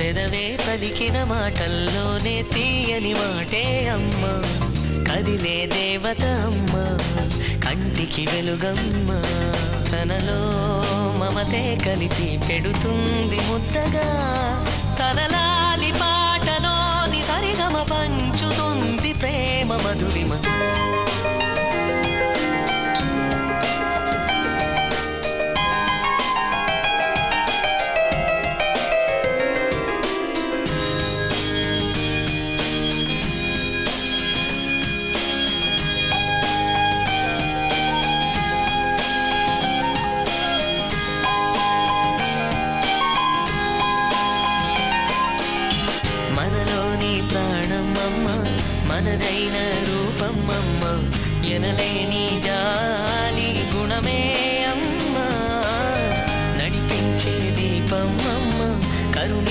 పెదవే పలికిన మాటల్లోనే తీయని మాటే అమ్మ, కదిలే దేవత అమ్మ, కంటికి వెలుగమ్మ. తనలో మమతే కలిపి పెడుతుంది ముద్దగా, తనలాలి పాటలోని సరిగమ పంచుతుంది ప్రేమ మధురిమ. మనలోని ప్రాణమమ్మ, మనదైన రూపమమ్మ, ఎనలేని జాలి గుణమే అమ్మ, నడిపించే దీపమమ్మ, కరుణి